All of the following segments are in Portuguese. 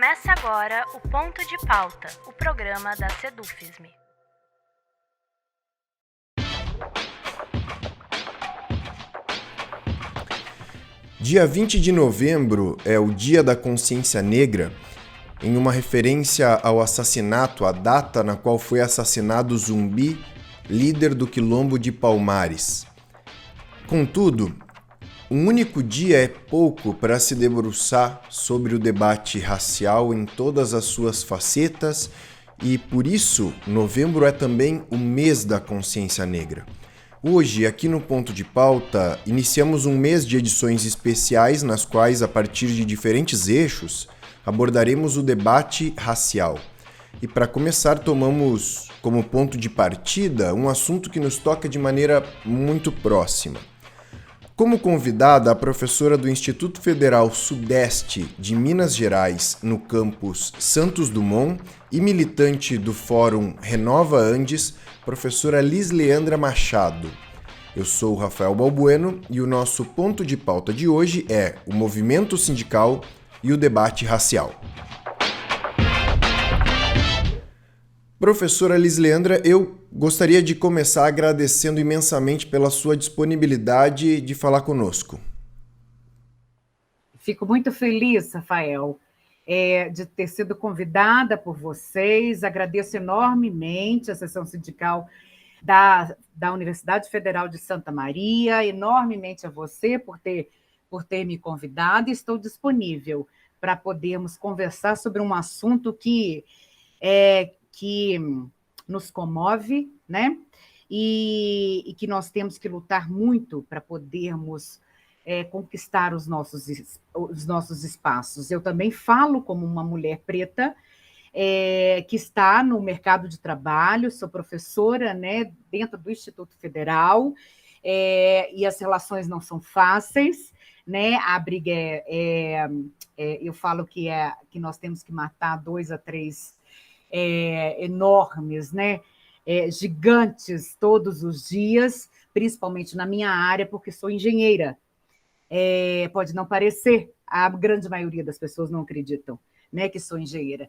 Começa agora o Ponto de Pauta, o programa da Sedufisme. Dia 20 de novembro é o Dia da Consciência Negra, em uma referência ao assassinato, a data na qual foi assassinado Zumbi, líder do Quilombo de Palmares. Contudo, um único dia é pouco para se debruçar sobre o debate racial em todas as suas facetas e, por isso, novembro é também o mês da consciência negra. Hoje, aqui no Ponto de Pauta, iniciamos um mês de edições especiais nas quais, a partir de diferentes eixos, abordaremos o debate racial. E para começar, tomamos como ponto de partida um assunto que nos toca de maneira muito próxima. Como convidada, a professora do Instituto Federal Sudeste de Minas Gerais, no campus Santos Dumont, e militante do Fórum Renova Andes, professora Liz Leandra Machado. Eu sou o Rafael Balbueno e o nosso ponto de pauta de hoje é o movimento sindical e o debate racial. Professora Liz Leandra, eu gostaria de começar agradecendo imensamente pela sua disponibilidade de falar conosco. Fico muito feliz, Rafael, de ter sido convidada por vocês. Agradeço enormemente a Seção Sindical da Universidade Federal de Santa Maria, enormemente a você por ter me convidado, e estou disponível para podermos conversar sobre um assunto que nos comove, né? E que nós temos que lutar muito para podermos conquistar os nossos espaços. Eu também falo como uma mulher preta que está no mercado de trabalho, sou professora, né, dentro do Instituto Federal, e as relações não são fáceis, né? A briga eu falo que nós temos que matar 2 a 3 enormes, né? Gigantes todos os dias, principalmente na minha área, porque sou engenheira. Pode não parecer, a grande maioria das pessoas não acreditam, né, que sou engenheira.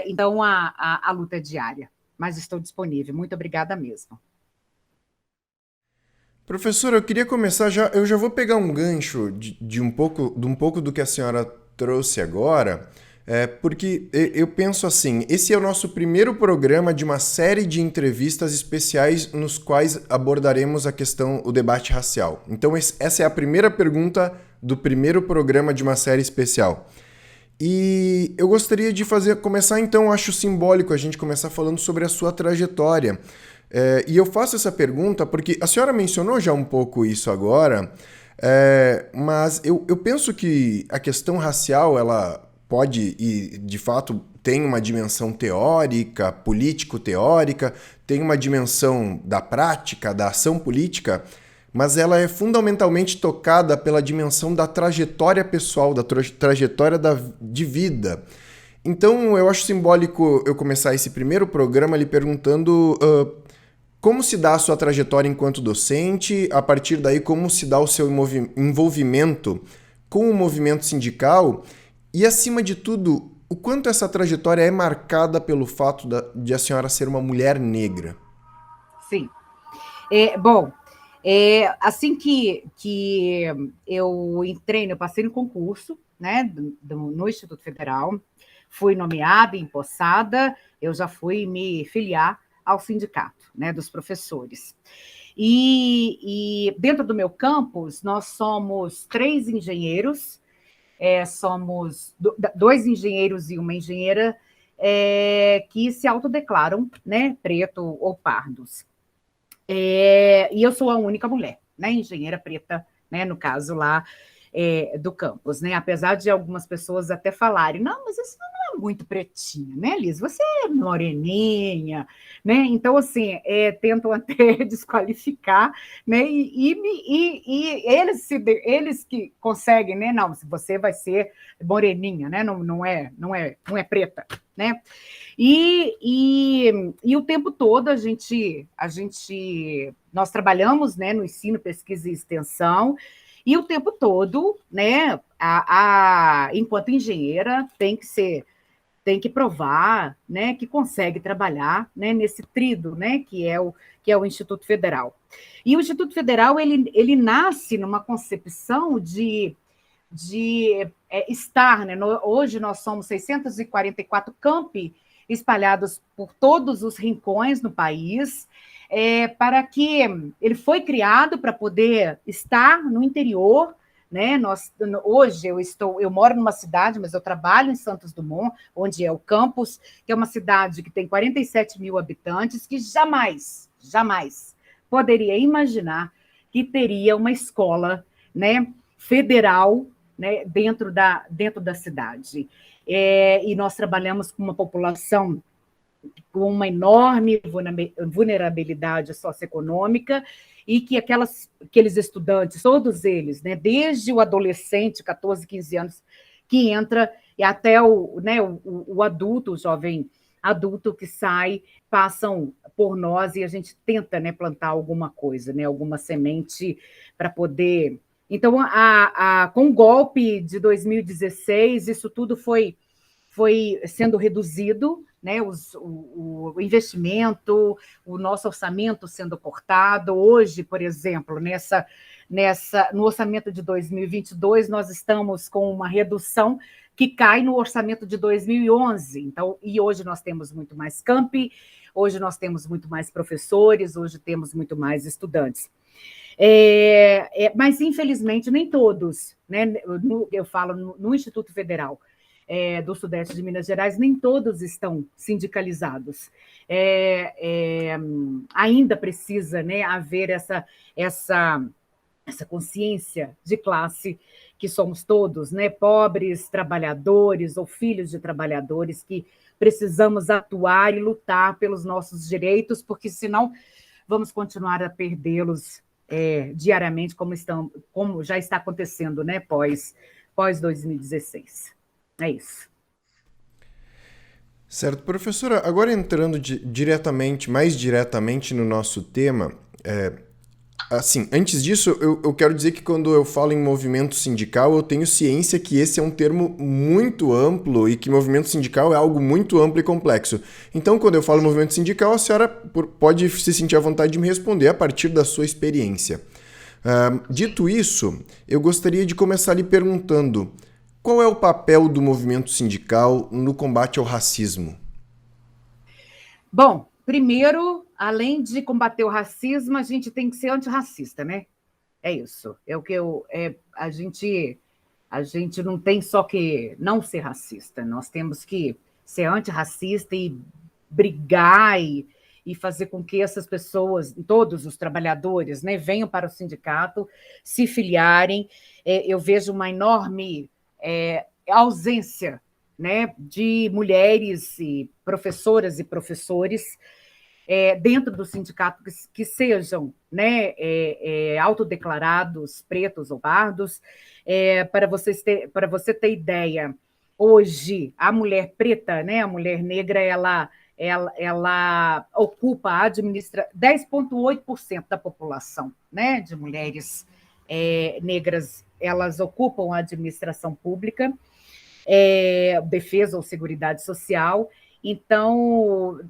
Então, a luta é diária, mas estou disponível. Muito obrigada mesmo. Professora, eu queria começar eu já vou pegar um gancho de um pouco do que a senhora trouxe agora, porque eu penso assim, esse é o nosso primeiro programa de uma série de entrevistas especiais nos quais abordaremos o debate racial. Então, essa é a primeira pergunta do primeiro programa de uma série especial. E eu gostaria de começar então, acho simbólico a gente começar falando sobre a sua trajetória. E eu faço essa pergunta porque a senhora mencionou já um pouco isso agora, mas eu penso que a questão racial, ela pode e de fato tem uma dimensão teórica, político-teórica, tem uma dimensão da prática, da ação política, mas ela é fundamentalmente tocada pela dimensão da trajetória pessoal, da trajetória de vida. Então, eu acho simbólico eu começar esse primeiro programa lhe perguntando como se dá a sua trajetória enquanto docente, a partir daí como se dá o seu envolvimento com o movimento sindical e, acima de tudo, o quanto essa trajetória é marcada pelo fato de a senhora ser uma mulher negra. Sim. Assim que eu entrei, eu passei no concurso, né, no Instituto Federal, fui nomeada, empossada, eu já fui me filiar ao sindicato, né, dos professores. E dentro do meu campus, nós somos 3 engenheiros, somos 2 engenheiros e uma engenheira que se autodeclaram, né, preto ou pardos. E eu sou a única mulher, né, engenheira preta, né, no caso lá do campus, né, apesar de algumas pessoas até falarem, não, mas isso não é muito pretinha, né, Liz, você é moreninha, né, então, assim, tentam até desqualificar, né, e eles que conseguem, né, não, você vai ser moreninha, né, não é preta, né. E o tempo todo nós trabalhamos, né, no ensino, pesquisa e extensão, E o tempo todo, né, enquanto engenheira, tem que provar, né, que consegue trabalhar, né, nesse trido, né, que é o Instituto Federal. E o Instituto Federal ele nasce numa concepção de estar, né? Hoje nós somos 644 campi espalhados por todos os rincões no país, para que ele foi criado para poder estar no interior, né? Hoje eu moro numa cidade, mas eu trabalho em Santos Dumont, onde é o campus, que é uma cidade que tem 47 mil habitantes, que jamais poderia imaginar que teria uma escola, né, federal, né, dentro da cidade. E nós trabalhamos com uma população com uma enorme vulnerabilidade socioeconômica e que aqueles estudantes, todos eles, né, desde o adolescente, 14, 15 anos, que entra, e até o adulto, o jovem adulto que sai, passam por nós e a gente tenta, né, plantar alguma coisa, né, alguma semente para poder... Então, com o golpe de 2016, isso tudo foi sendo reduzido, né, o investimento, o nosso orçamento sendo cortado. Hoje, por exemplo, no orçamento de 2022, nós estamos com uma redução que cai no orçamento de 2011. Então, e hoje nós temos muito mais campi, hoje nós temos muito mais professores, hoje temos muito mais estudantes. Mas, infelizmente, nem todos, né? Eu falo no Instituto Federal do Sudeste de Minas Gerais, nem todos estão sindicalizados. Ainda precisa, né, haver essa consciência de classe que somos todos, né, pobres, trabalhadores ou filhos de trabalhadores, que precisamos atuar e lutar pelos nossos direitos, porque senão vamos continuar a perdê-los diariamente, como já está acontecendo, né, pós 2016. É isso. Certo, professora, agora entrando mais diretamente no nosso tema, assim, antes disso, eu quero dizer que quando eu falo em movimento sindical, eu tenho ciência que esse é um termo muito amplo e que movimento sindical é algo muito amplo e complexo. Então, quando eu falo movimento sindical, a senhora pode se sentir à vontade de me responder a partir da sua experiência. Dito isso, eu gostaria de começar lhe perguntando: qual é o papel do movimento sindical no combate ao racismo? Bom, primeiro, além de combater o racismo, a gente tem que ser antirracista, né? É isso. A gente não tem só que não ser racista, nós temos que ser antirracista e brigar e fazer com que essas pessoas, todos os trabalhadores, né, venham para o sindicato, se filiarem. Eu vejo uma enorme ausência, né, de mulheres e professoras e professores dentro do sindicato que sejam, né, autodeclarados pretos ou pardos. Para você ter ideia, hoje a mulher preta, né, a mulher negra, ela ocupa 10,8% da população, né, de mulheres negras, elas ocupam a administração pública, defesa ou seguridade social. Então,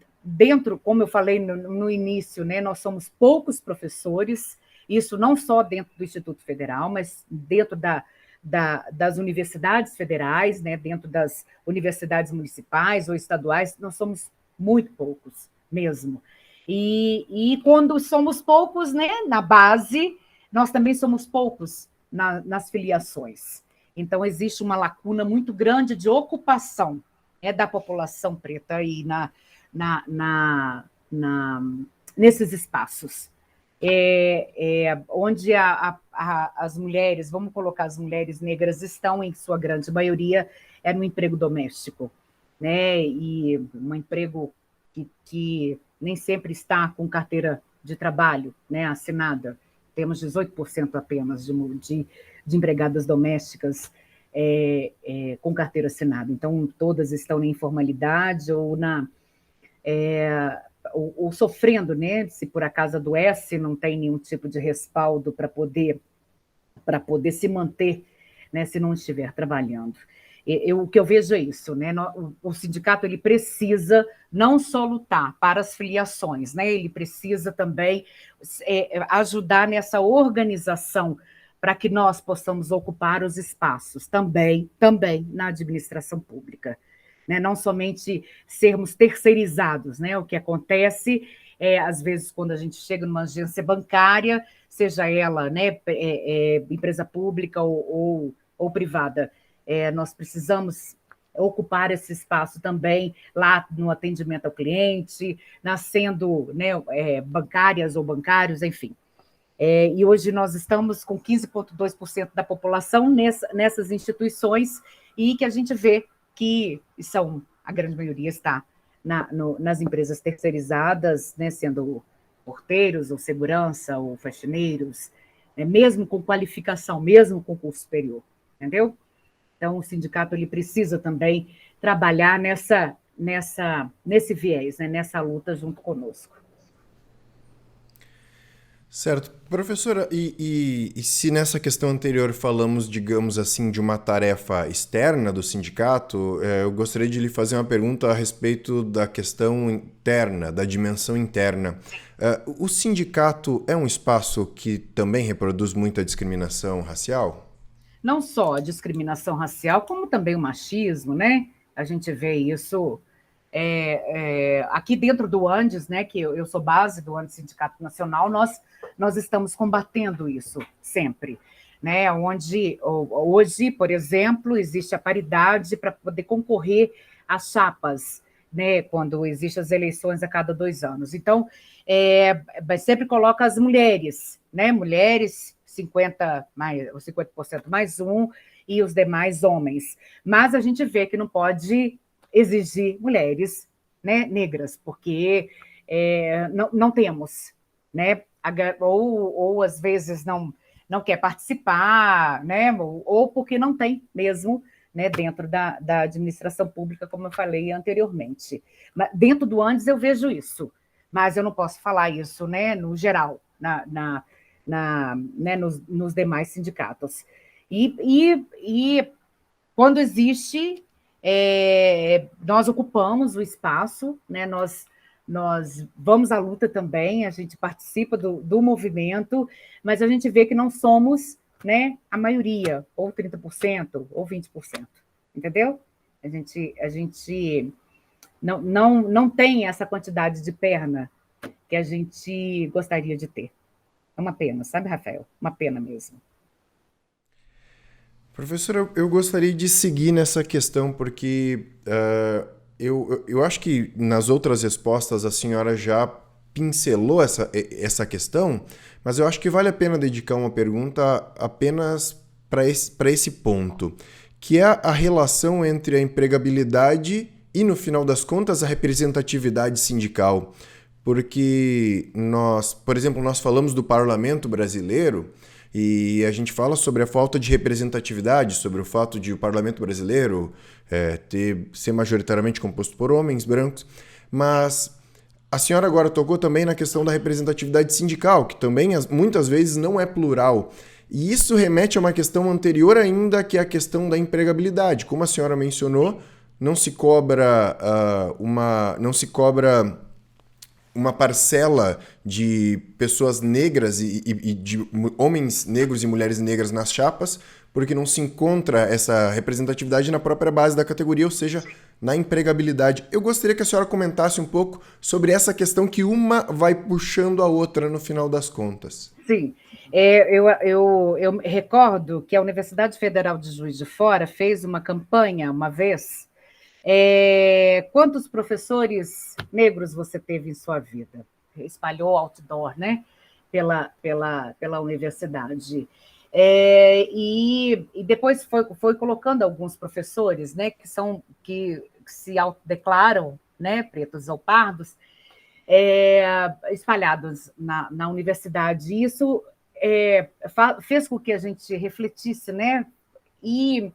como eu falei no início, né, nós somos poucos professores, isso não só dentro do Instituto Federal, mas dentro das universidades federais, né, dentro das universidades municipais ou estaduais, nós somos muito poucos mesmo. E quando somos poucos, né, na base, nós também somos poucos nas filiações. Então, existe uma lacuna muito grande de ocupação da população preta aí nesses espaços. Onde as mulheres, vamos colocar as mulheres negras, estão, em sua grande maioria, no emprego doméstico, né? E um emprego que nem sempre está com carteira de trabalho, né, assinada. Temos 18% apenas de empregadas domésticas com carteira assinada. Então, todas estão na informalidade ou sofrendo, né? Se por acaso adoece, não tem nenhum tipo de respaldo para poder para poder se manter, né, se não estiver trabalhando. O que eu vejo é isso, né? O sindicato ele precisa não só lutar para as filiações, né? Ele precisa também ajudar nessa organização para que nós possamos ocupar os espaços também na administração pública, né? Não somente sermos terceirizados, né? O que acontece às vezes, quando a gente chega numa agência bancária, seja ela, né, empresa pública ou privada, nós precisamos ocupar esse espaço também lá no atendimento ao cliente, nascendo, né, bancárias ou bancários, enfim. E hoje nós estamos com 15,2% da população nessas instituições e que a gente vê que a grande maioria está nas empresas terceirizadas, né, sendo porteiros, ou segurança, ou faxineiros, né, mesmo com qualificação, mesmo com curso superior, entendeu? Então, o sindicato ele precisa também trabalhar nesse viés, né, nessa luta junto conosco. Certo. Professora, e se nessa questão anterior falamos, digamos assim, de uma tarefa externa do sindicato, eu gostaria de lhe fazer uma pergunta a respeito da questão interna, da dimensão interna. O sindicato é um espaço que também reproduz muita discriminação racial? Não só a discriminação racial, como também o machismo, né? A gente vê isso aqui dentro do Andes, né? Que eu sou base do Andes Sindicato Nacional, nós estamos combatendo isso sempre, né? Onde hoje, por exemplo, existe a paridade para poder concorrer às chapas, né? Quando existem as eleições a cada 2 anos. Então, sempre coloca as mulheres, né? Mulheres 50% mais um, e os demais homens. Mas a gente vê que não pode exigir mulheres, né, negras, porque não temos, né? Ou às vezes não quer participar, né? Ou porque não tem mesmo, né, dentro da administração pública, como eu falei anteriormente. Mas dentro do Andes eu vejo isso, mas eu não posso falar isso, né, no geral, né, nos demais sindicatos. E quando existe, nós ocupamos o espaço, né, nós vamos à luta também, a gente participa do movimento, mas a gente vê que não somos, né, a maioria, ou 30%, ou 20%, entendeu? A gente não tem essa quantidade de perna que a gente gostaria de ter. É uma pena, sabe, Rafael? Uma pena mesmo. Professora, eu gostaria de seguir nessa questão, porque eu acho que nas outras respostas a senhora já pincelou essa questão, mas eu acho que vale a pena dedicar uma pergunta apenas para esse ponto, que é a relação entre a empregabilidade e, no final das contas, a representatividade sindical. Porque por exemplo, nós falamos do parlamento brasileiro e a gente fala sobre a falta de representatividade, sobre o fato de o parlamento brasileiro ser majoritariamente composto por homens brancos, mas a senhora agora tocou também na questão da representatividade sindical, que também muitas vezes não é plural. E isso remete a uma questão anterior ainda, que é a questão da empregabilidade. Como a senhora mencionou, não se cobra uma parcela de pessoas negras e de homens negros e mulheres negras nas chapas, porque não se encontra essa representatividade na própria base da categoria, ou seja, na empregabilidade. Eu gostaria que a senhora comentasse um pouco sobre essa questão que uma vai puxando a outra no final das contas. Sim, eu recordo que a Universidade Federal de Juiz de Fora fez uma campanha uma vez. Quantos professores negros você teve em sua vida? Espalhou outdoor, né? Pela universidade. E depois foi colocando alguns professores, né? Que se autodeclaram, né? Pretos ou pardos, espalhados na universidade. Isso fez com que a gente refletisse, né? E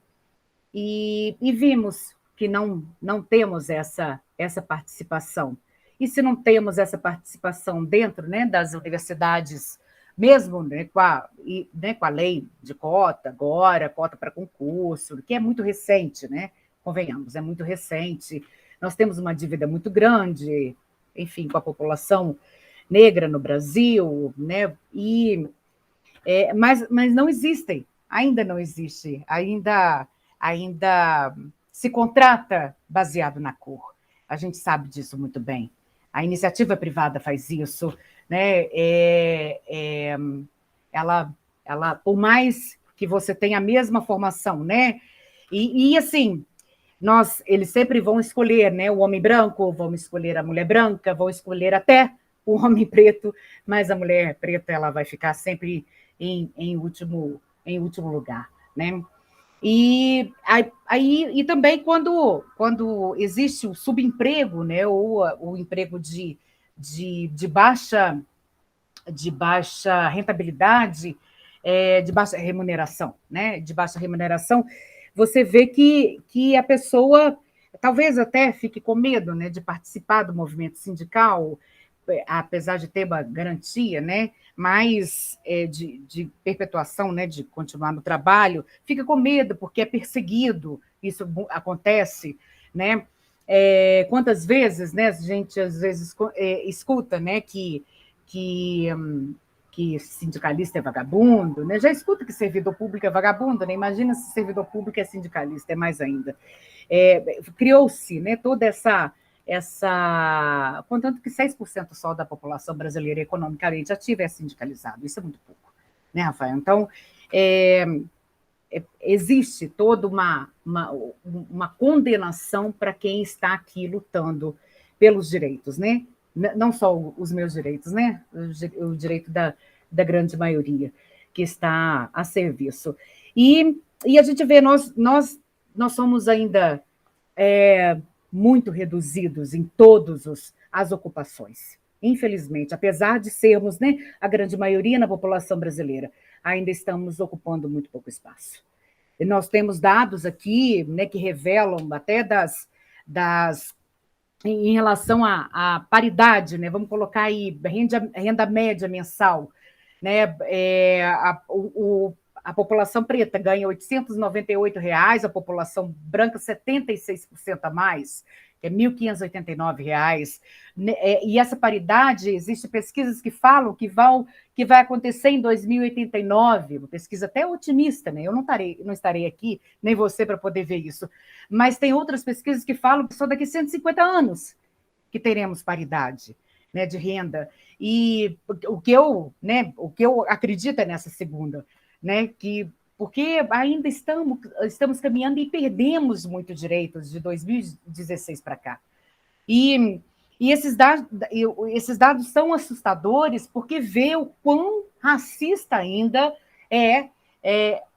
vimos que não temos essa participação. E se não temos essa participação dentro, né, das universidades mesmo, né, com a lei de cota agora, cota para concurso, que é muito recente, né? Convenhamos, é muito recente. Nós temos uma dívida muito grande, enfim, com a população negra no Brasil, né? Mas não existem, ainda não existe, ainda se contrata baseado na cor. A gente sabe disso muito bem. A iniciativa privada faz isso, né? Ela, por mais que você tenha a mesma formação, né? Assim, eles sempre vão escolher, né? O homem branco, vão escolher a mulher branca, vão escolher até o homem preto, mas a mulher preta ela vai ficar sempre em último lugar, né? E também quando existe o subemprego, né, ou o emprego de baixa rentabilidade, de baixa remuneração, né? De baixa remuneração, você vê que a pessoa talvez até fique com medo, né, de participar do movimento sindical, apesar de ter uma garantia, né, mas de perpetuação, né, de continuar no trabalho, fica com medo porque é perseguido, isso acontece, né? Quantas vezes, né, a gente às vezes escuta, né, que sindicalista é vagabundo, né? Já escuta que servidor público é vagabundo, né? Imagina se servidor público é sindicalista, é mais ainda. Criou-se, né, toda essa contanto que 6% só da população brasileira economicamente ativa é sindicalizado, isso é muito pouco, né, Rafael? Então, existe toda uma condenação para quem está aqui lutando pelos direitos, né? Não só os meus direitos, né? O direito da grande maioria que está a serviço. E a gente vê, nós somos ainda muito reduzidos em todas as ocupações. Infelizmente, apesar de sermos, né, a grande maioria na população brasileira, ainda estamos ocupando muito pouco espaço. E nós temos dados aqui, né, que revelam até em relação à paridade, né, vamos colocar aí renda média mensal, né, a população preta ganha R$ 898, a população branca 76% a mais, que é R$ 1.589. E essa paridade, existem pesquisas que falam que vai acontecer em 2089, uma pesquisa até otimista, né? Eu não estarei aqui, nem você, para poder ver isso. Mas tem outras pesquisas que falam que só daqui a 150 anos que teremos paridade, né, de renda. E o que eu acredito é nessa segunda, né, porque ainda estamos caminhando e perdemos muitos direitos de 2016 para cá. E esses dados são assustadores porque vê o quão racista ainda é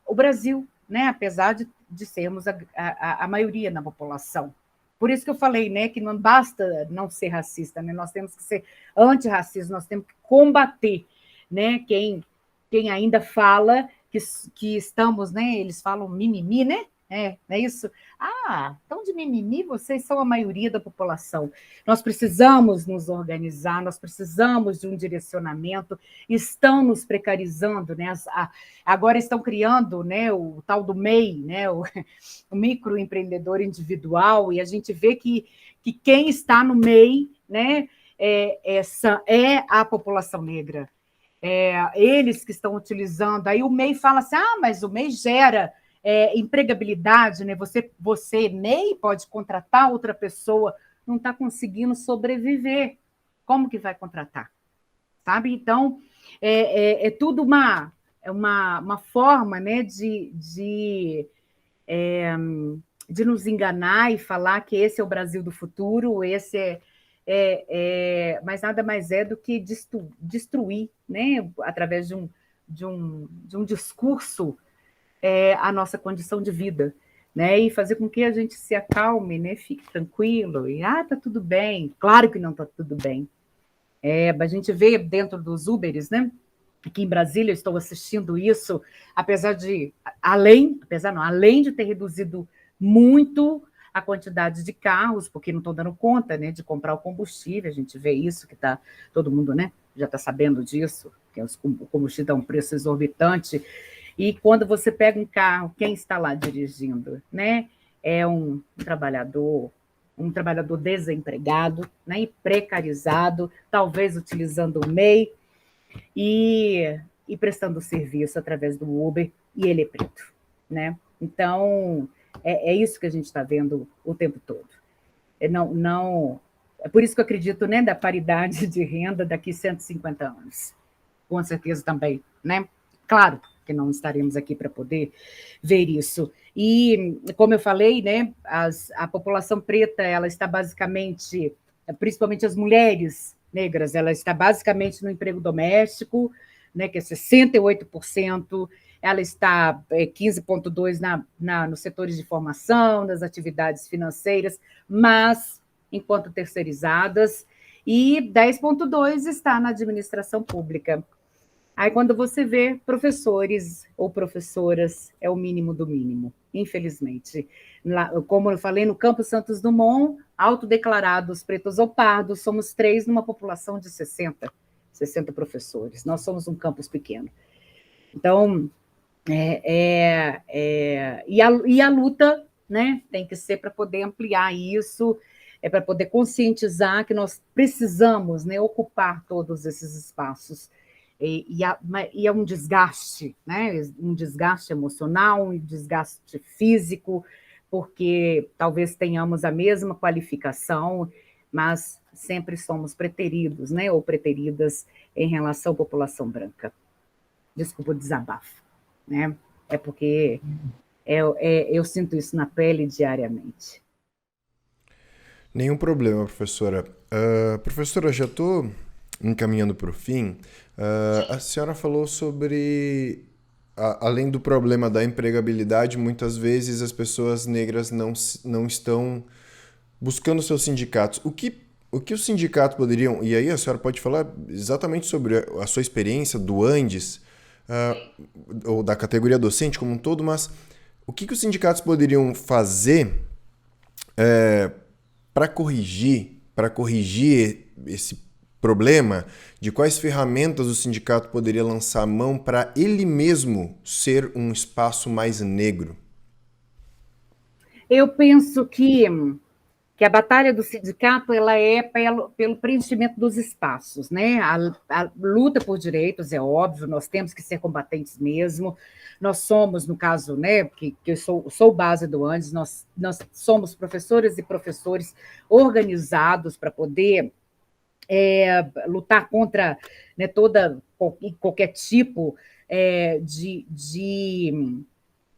o Brasil, né, apesar de sermos a maioria na população. Por isso que eu falei, né, que não basta não ser racista, né, nós temos que ser antirracistas, nós temos que combater, né, quem ainda fala que estamos, né? Eles falam mimimi, né? Não é isso? Então de mimimi vocês são a maioria da população. Nós precisamos nos organizar, nós precisamos de um direcionamento, estão nos precarizando, né? Agora estão criando, né, o tal do MEI, né? O microempreendedor individual, e a gente vê que quem está no MEI, né, é a população negra. Eles que estão utilizando. Aí o MEI fala assim, mas o MEI gera empregabilidade, né? Você, MEI, pode contratar outra pessoa, não está conseguindo sobreviver. Como que vai contratar? Sabe? Então, é tudo uma forma, né, de nos enganar e falar que esse é o Brasil do futuro, esse mas nada mais é do que destruir, né, através de um discurso, a nossa condição de vida, né, e fazer com que a gente se acalme, né, fique tranquilo, e tá tudo bem. Claro que não está tudo bem. A gente vê dentro dos Uberes, né, aqui em Brasília, eu estou assistindo isso, além de ter reduzido muito a quantidade de carros, porque não estão dando conta, né, de comprar o combustível, a gente vê isso, que todo mundo, né, já está sabendo disso, porque o combustível está um preço exorbitante, e quando você pega um carro, quem está lá dirigindo, né? É um trabalhador desempregado, né? E precarizado, talvez utilizando o MEI e prestando serviço através do Uber, e ele é preto, né? Então, é isso que a gente está vendo o tempo todo. É por isso que eu acredito, né, da paridade de renda daqui a 150 anos. Com certeza também, né? Claro que não estaremos aqui para poder ver isso. E, como eu falei, né, a população preta, ela está basicamente, principalmente as mulheres negras, ela está basicamente no emprego doméstico, né, que é 68%, ela está 15,2% nos setores de formação, nas atividades financeiras, mas enquanto terceirizadas, e 10,2% está na administração pública. Aí, quando você vê professores ou professoras, é o mínimo do mínimo, infelizmente. Lá, como eu falei, no Campus Santos Dumont, autodeclarados pretos ou pardos, somos 3 numa população de 60 professores. Nós somos um campus pequeno. Então, e a luta, né, tem que ser para poder ampliar isso, para poder conscientizar que nós precisamos, né, ocupar todos esses espaços. E é um desgaste, né? Um desgaste emocional, um desgaste físico, porque talvez tenhamos a mesma qualificação, mas sempre somos preteridos, né? Ou preteridas em relação à população branca. Desculpa o desabafo, né? É porque eu sinto isso na pele diariamente. Nenhum problema, professora. Professora, já estou encaminhando para o fim. A senhora falou sobre, além do problema da empregabilidade, muitas vezes as pessoas negras não estão buscando seus sindicatos. O que os sindicatos poderiam... E aí a senhora pode falar exatamente sobre a sua experiência do Andes, ou da categoria docente como um todo, mas o que os sindicatos poderiam fazer para corrigir esse problema, de quais ferramentas o sindicato poderia lançar mão para ele mesmo ser um espaço mais negro? Eu penso que a batalha do sindicato ela é pelo preenchimento dos espaços, né? A luta por direitos é óbvio, nós temos que ser combatentes mesmo. Nós somos, no caso, né, que eu sou base do Andes, nós somos professoras e professores organizados para poder lutar contra, né, qualquer tipo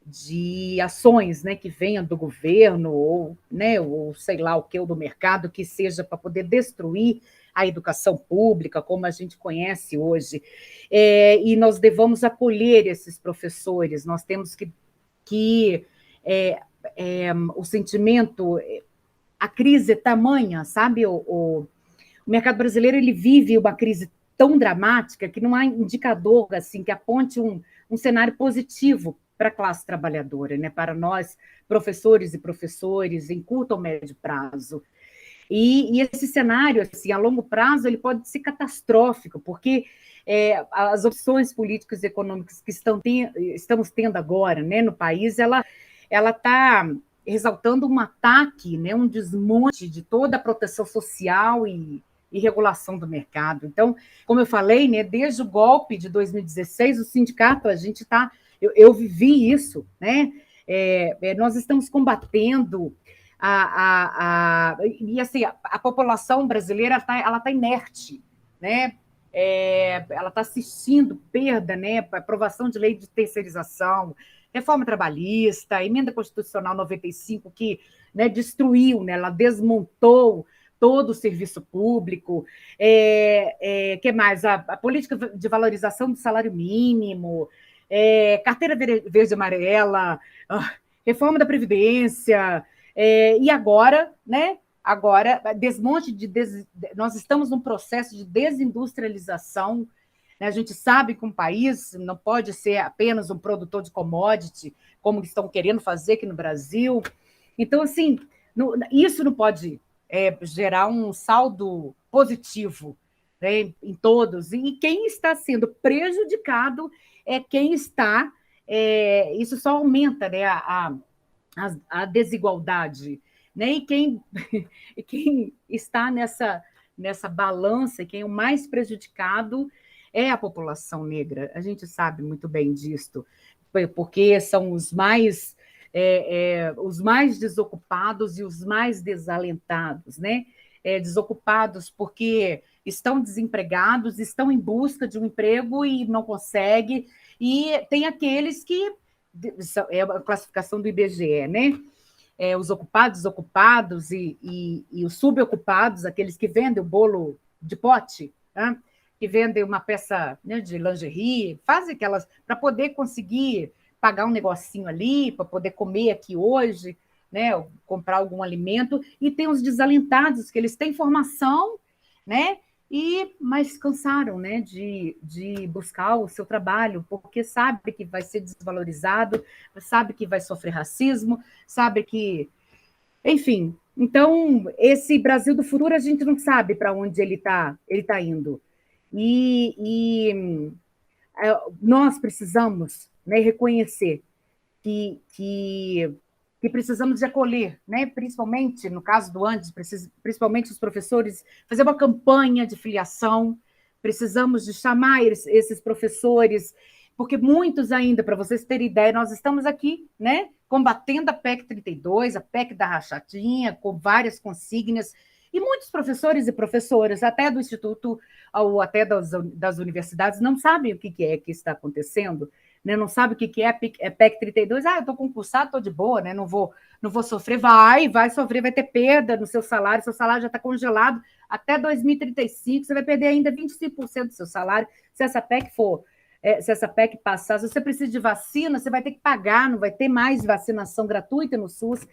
de ações, né, que venham do governo ou, né, ou sei lá o que, ou do mercado, que seja para poder destruir a educação pública, como a gente conhece hoje. E nós devemos acolher esses professores, nós temos que o sentimento, a crise é tamanha, sabe? O mercado brasileiro ele vive uma crise tão dramática que não há indicador assim que aponte um cenário positivo para a classe trabalhadora, né? Para nós, professores e professores, em curto ou médio prazo. E esse cenário, assim, a longo prazo, ele pode ser catastrófico, porque as opções políticas e econômicas que estamos tendo agora, né, no país, ela está ressaltando um ataque, né, um desmonte de toda a proteção social e regulação do mercado. Então, como eu falei, né, desde o golpe de 2016, o sindicato, a gente está... Eu vivi isso, né? Nós estamos combatendo e assim, a população brasileira ela tá inerte, né? Ela está assistindo perda, né? Aprovação de lei de terceirização, reforma trabalhista, emenda constitucional 95, que, né, destruiu, né? Ela desmontou todo o serviço público, que mais? A política de valorização do salário mínimo, carteira verde e amarela, reforma da Previdência, e agora, né? Agora, desmonte nós estamos num processo de desindustrialização, né? A gente sabe que um país não pode ser apenas um produtor de commodity, como estão querendo fazer aqui no Brasil. Então, assim, isso não pode gerar um saldo positivo, né, em todos, e quem está sendo prejudicado é quem está, isso só aumenta, né, a desigualdade, né, e quem está nessa balança, quem é o mais prejudicado é a população negra, a gente sabe muito bem disso, porque são os mais desocupados e os mais desalentados, né? Desocupados porque estão desempregados, estão em busca de um emprego e não conseguem, e tem aqueles que é a classificação do IBGE, né? Os ocupados, desocupados e os subocupados, aqueles que vendem o bolo de pote, né? Que vendem uma peça, né, de lingerie, fazem aquelas para poder conseguir pagar um negocinho ali, para poder comer aqui hoje, né, comprar algum alimento, e tem os desalentados, que eles têm formação, né, mas cansaram, né, de buscar o seu trabalho, porque sabe que vai ser desvalorizado, sabe que vai sofrer racismo, sabe que... Enfim, então, esse Brasil do futuro, a gente não sabe para onde ele tá indo. E nós precisamos, né, reconhecer que precisamos de acolher, né? Principalmente no caso do Andes, principalmente os professores, fazer uma campanha de filiação, precisamos de chamar esses professores, porque muitos ainda, para vocês terem ideia, nós estamos aqui, né, combatendo a PEC 32, a PEC da rachadinha, com várias consignas, e muitos professores e professoras, até do Instituto ou até das universidades, não sabem o que é que está acontecendo, né? Não sabe o que é PEC 32. Eu estou concursado, estou de boa, né? Não vou sofrer. Vai sofrer, vai ter perda no seu salário já está congelado até 2035, você vai perder ainda 25% do seu salário se essa PEC se essa PEC passar. Se você precisa de vacina, você vai ter que pagar, não vai ter mais vacinação gratuita no SUS.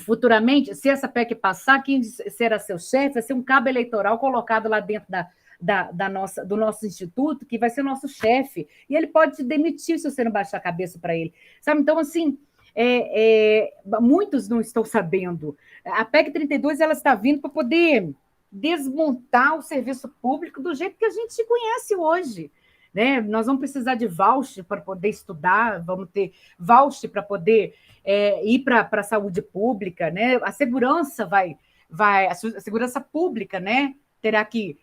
Futuramente, se essa PEC passar, quem será seu chefe vai ser um cabo eleitoral colocado lá dentro do nosso instituto, que vai ser nosso chefe, e ele pode te demitir se você não baixar a cabeça para ele. Sabe? Então, assim, muitos não estão sabendo. A PEC 32 ela está vindo para poder desmontar o serviço público do jeito que a gente conhece hoje. Né? Nós vamos precisar de voucher para poder estudar, vamos ter voucher para poder ir para a saúde pública, né? A segurança a segurança pública, né? Terá que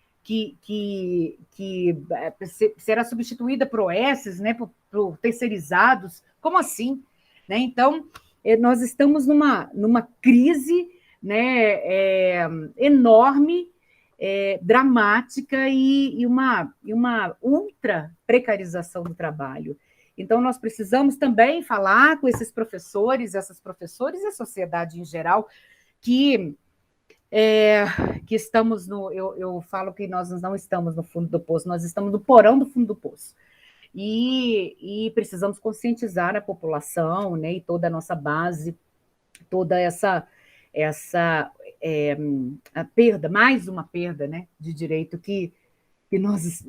será substituída por OS, né? Por terceirizados. Como assim? Né? Então, nós estamos numa crise, né, enorme, dramática e uma ultra precarização do trabalho. Então, nós precisamos também falar com esses professores, essas professoras e a sociedade em geral, que estamos eu falo que nós não estamos no fundo do poço, nós estamos no porão do fundo do poço. E precisamos conscientizar a população, né, e toda a nossa base, toda essa a perda, mais uma perda, né, de direito que nós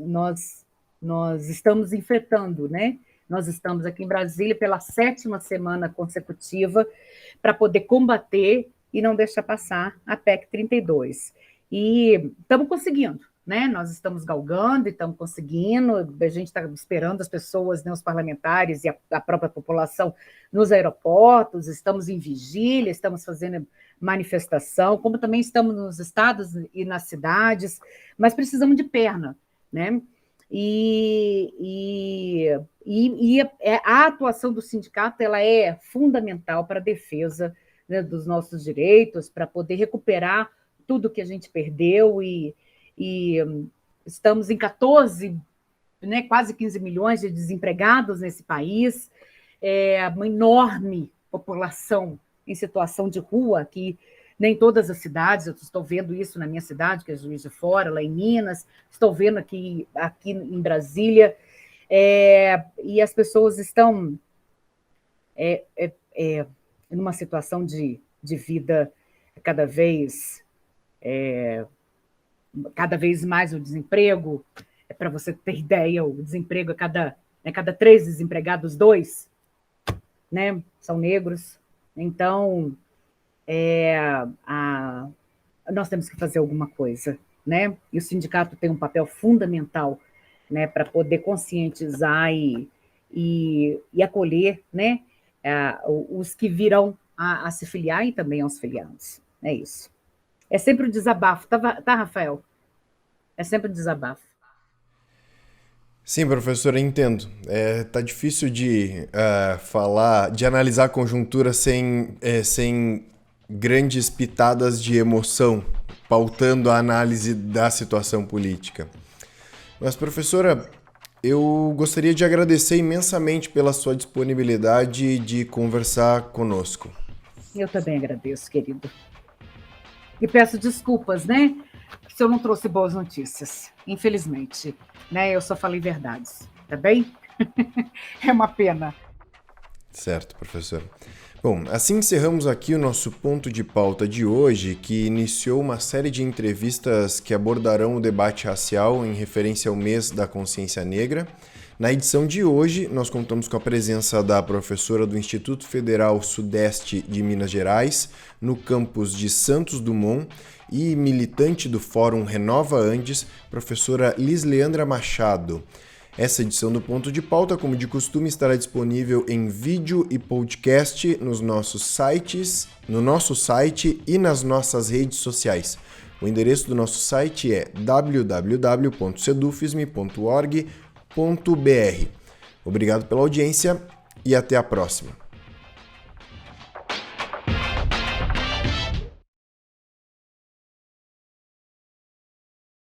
estamos enfrentando, né? Nós estamos aqui em Brasília pela 7ª semana consecutiva para poder combater e não deixar passar a PEC 32. E estamos conseguindo, né? Nós estamos galgando e estamos conseguindo, a gente está esperando as pessoas, né, os parlamentares e a própria população nos aeroportos, estamos em vigília, estamos fazendo manifestação, como também estamos nos estados e nas cidades, mas precisamos de perna, né? A atuação do sindicato ela é fundamental para a defesa, né, dos nossos direitos, para poder recuperar tudo que a gente perdeu e estamos em 14, né, quase 15 milhões de desempregados nesse país, uma enorme população em situação de rua, que nem todas as cidades, eu estou vendo isso na minha cidade, que é Juiz de Fora, lá em Minas, estou vendo aqui em Brasília, e as pessoas estão numa situação de vida cada vez mais o desemprego. Para você ter ideia, o desemprego cada 3 desempregados, 2, né, são negros. Então, nós temos que fazer alguma coisa, né? E o sindicato tem um papel fundamental, né, para poder conscientizar e acolher, né, os que virão a se filiar e também aos filiados. É isso. É sempre um desabafo, tá, Rafael? É sempre um desabafo. Sim, professora, entendo. Tá difícil de falar, de analisar a conjuntura sem grandes pitadas de emoção, pautando a análise da situação política. Mas, professora, eu gostaria de agradecer imensamente pela sua disponibilidade de conversar conosco. Eu também agradeço, querido. E peço desculpas, né? Se eu não trouxe boas notícias, infelizmente. Né? Eu só falei verdades, tá bem? É uma pena. Certo, professor. Bom, assim encerramos aqui o nosso ponto de pauta de hoje, que iniciou uma série de entrevistas que abordarão o debate racial em referência ao mês da consciência negra. Na edição de hoje, nós contamos com a presença da professora do Instituto Federal Sudeste de Minas Gerais, no campus de Santos Dumont, e militante do Fórum Renova Andes, professora Lisleandra Machado. Essa edição do Ponto de Pauta, como de costume, estará disponível em vídeo e podcast no nosso site e nas nossas redes sociais. O endereço do nosso site é www.sedufisme.org.br. Obrigado pela audiência e até a próxima.